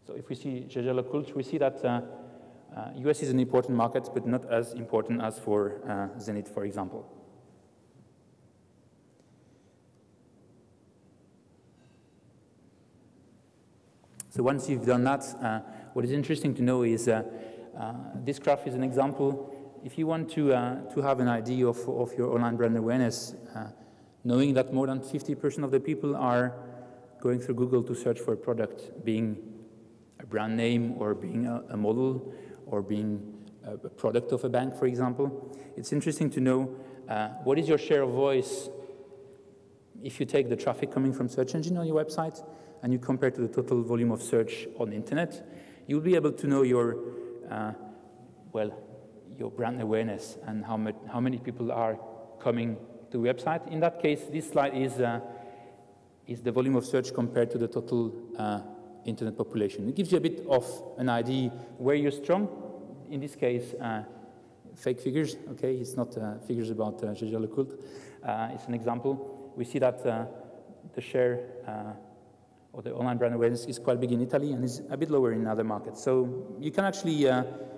So if we see Gégère Lecoultre, we see that US is an important market, but not as important as for Zenith, for example. So once you've done that, what is interesting to know is this graph is an example. If you want to have an idea of your online brand awareness, knowing that more than 50% of the people are going through Google to search for a product, being a brand name or being a model or being a product of a bank, for example, it's interesting to know what is your share of voice if you take the traffic coming from search engine on your website and you compare to the total volume of search on the internet, you'll be able to know your, your brand awareness and how many people are coming to the website. In that case, this slide is the volume of search compared to the total internet population. It gives you a bit of an idea where you're strong. In this case, fake figures, okay? It's not figures about Gégère Lecoultre. It's an example. We see that the share or the online brand awareness is quite big in Italy and is a bit lower in other markets. So you can actually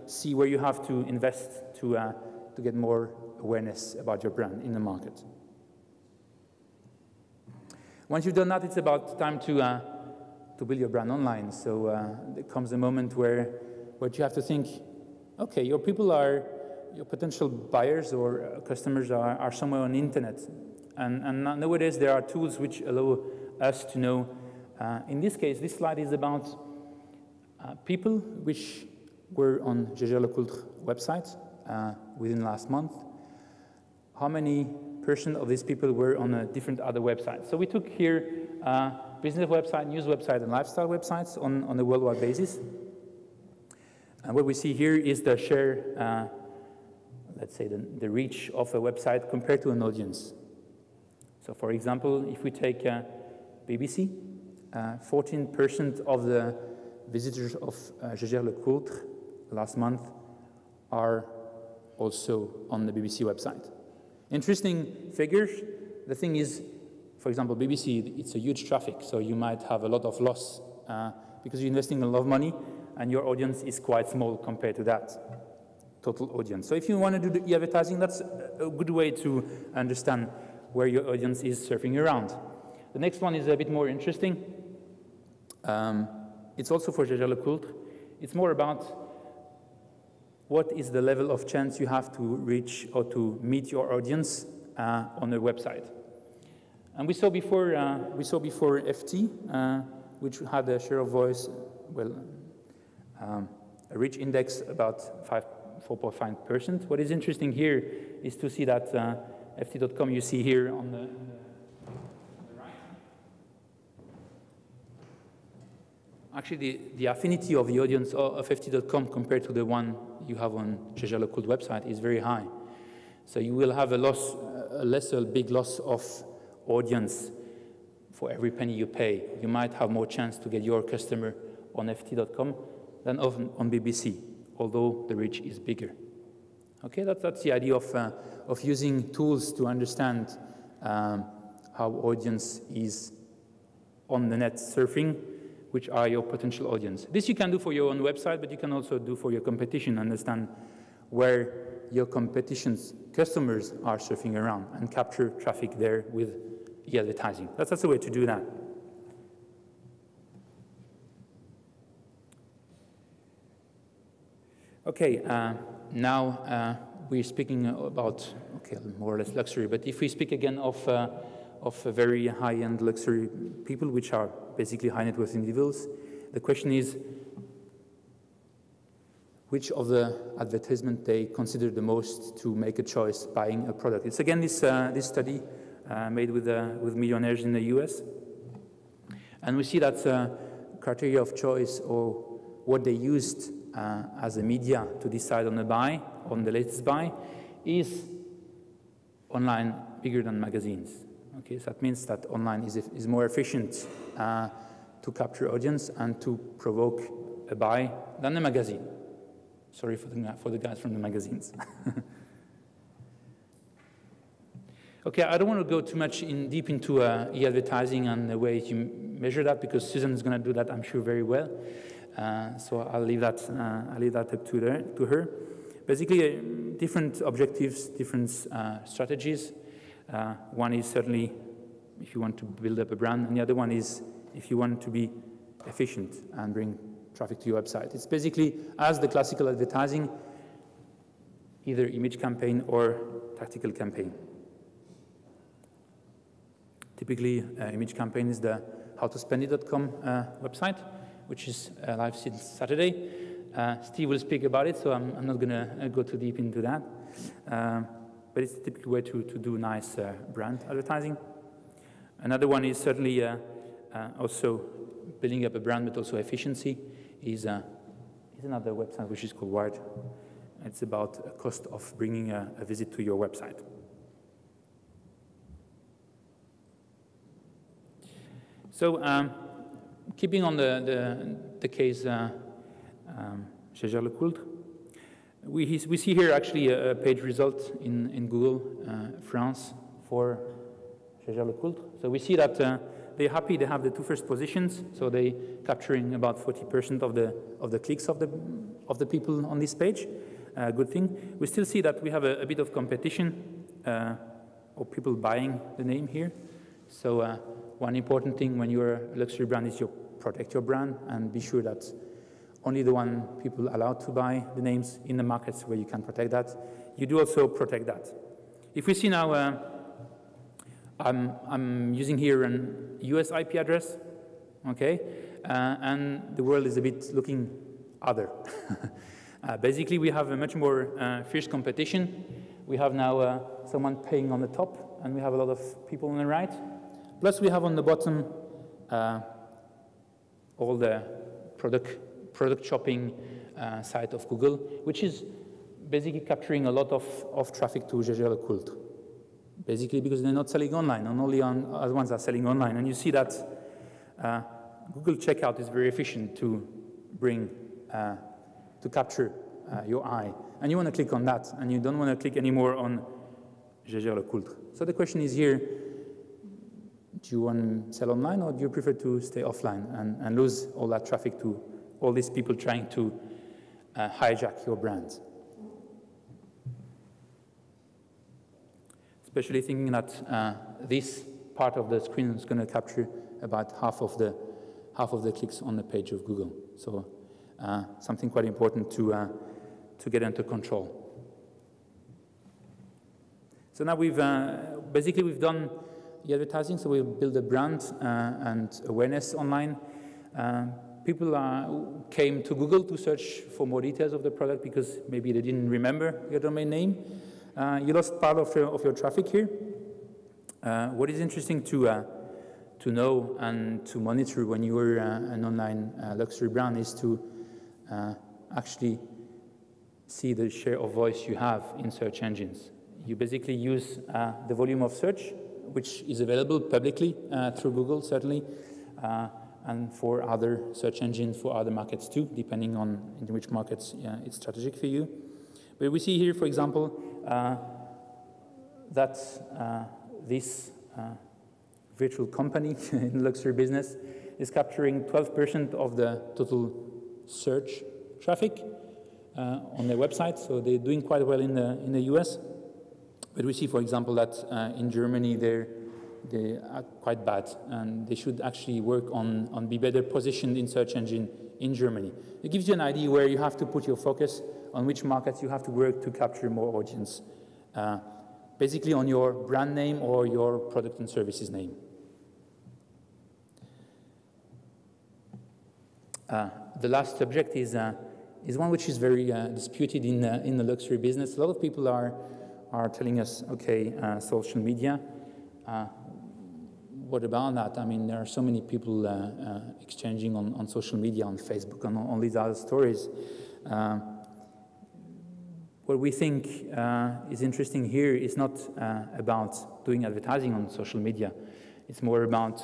see where you have to invest to get more awareness about your brand in the market. Once you've done that, it's about time to build your brand online. So there comes a moment where you have to think, okay, your people are, your potential buyers or customers are somewhere on the internet. And nowadays there are tools which allow us to know. In this case, this slide is about people which were on Gégère Lecoultre website within last month. How many % of these people were on a different other websites? So we took here business website, news website, and lifestyle websites on a worldwide basis. And what we see here is the share, let's say the reach of a website compared to an audience. So for example, if we take BBC, 14% of the visitors of Gégère Lecoultre last month are also on the BBC website. Interesting figures. The thing is, for example, BBC, it's a huge traffic, so you might have a lot of loss because you're investing a lot of money and your audience is quite small compared to that total audience. So if you want to do the e-advertising, that's a good way to understand where your audience is surfing around. The next one is a bit more interesting. It's also for Gégère Lecoultre. It's more about what is the level of chance you have to reach or to meet your audience on a website. And we saw before FT, which had a share of voice, well, a reach index about 4.5%. What is interesting here is to see that FT.com you see here on the right. Actually, the affinity of the audience of FT.com compared to the one you have on Gégère Lecoultre website is very high. So you will have a big loss of audience for every penny you pay. You might have more chance to get your customer on FT.com than on BBC, although the reach is bigger. Okay, that's the idea of using tools to understand how audience is on the net surfing, which are your potential audience. This you can do for your own website, but you can also do for your competition, understand where your competition's customers are surfing around and capture traffic there with e-advertising. That's the way to do that. Okay, now we're speaking about, okay, more or less luxury, but if we speak again of very high-end luxury people, which are basically high net worth individuals, the question is which of the advertisement they consider the most to make a choice buying a product. It's again this study made with millionaires in the US. And we see that criteria of choice or what they used as a media to decide on a buy, on the latest buy, is online bigger than magazines. Okay, so that means that online is more efficient to capture audience and to provoke a buy than a magazine. Sorry for the guys from the magazines. Okay, I don't want to go too much deep into e-advertising and the way you measure that, because Susan is going to do that, I'm sure, very well. So I'll leave that up to her. Basically, different objectives, different strategies. One is certainly if you want to build up a brand, and the other one is if you want to be efficient and bring traffic to your website. It's basically, as the classical advertising, either image campaign or tactical campaign. Typically, image campaign is the howtospendyt.com website, which is live since Saturday. Steve will speak about it, so I'm not going to go too deep into that. But it's a typical way to do nice brand advertising. Another one is certainly also building up a brand, but also efficiency is another website which is called Wired. It's about a cost of bringing a visit to your website. So keeping on the case Gégère-Lecoultre, we see here actually a page result in Google France for Gégère-Lecoultre. So we see that they're happy they have the two first positions, so they're capturing about 40% of the clicks of the people on this page. Good thing. We still see that we have a bit of competition or people buying the name here. So one important thing when you're a luxury brand is you protect your brand and be sure that only the one people allowed to buy the names in the markets where you can protect that. You do also protect that. If we see now, I'm using here an US IP address, okay, and the world is a bit looking other. Basically, we have a much more fierce competition. We have now someone paying on the top, and we have a lot of people on the right. Plus, we have on the bottom all the product shopping site of Google, which is basically capturing a lot of traffic to Gégère-Lecoultre. Basically, because they're not selling online, and only other ones are selling online. And you see that Google checkout is very efficient to bring to capture your eye. And you want to click on that, and you don't want to click anymore on Gégère-Lecoultre. So the question is here, do you want to sell online, or do you prefer to stay offline and lose all that traffic to all these people trying to hijack your brand? Especially thinking that this part of the screen is going to capture about half of the clicks on the page of Google. So something quite important to get under control. So now we've done the advertising, so we've built a brand and awareness online. People came to Google to search for more details of the product because maybe they didn't remember your domain name. You lost part of your traffic here. What is interesting to know and to monitor when you are an online luxury brand is to actually see the share of voice you have in search engines. You basically use the volume of search, which is available publicly through Google, certainly, and for other search engines, for other markets too, depending on in which markets it's strategic for you. But we see here, for example, that this virtual company in the luxury business is capturing 12% of the total search traffic on their website, so they're doing quite well in the US. But we see, for example, that in Germany they are quite bad, and they should actually work on be better positioned in search engine in Germany. It gives you an idea where you have to put your focus, on which markets you have to work to capture more audience, basically on your brand name or your product and services name. The last subject is one which is very disputed in the luxury business. A lot of people are telling us, okay, social media, what about that? I mean, there are so many people exchanging on social media, on Facebook, and on these other stories. What we think is interesting here is not about doing advertising on social media. It's more about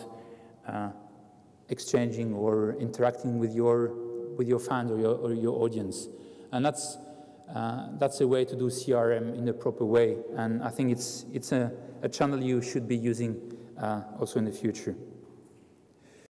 exchanging or interacting with your fans or your audience, and that's a way to do CRM in the proper way. And I think it's a channel you should be using also in the future.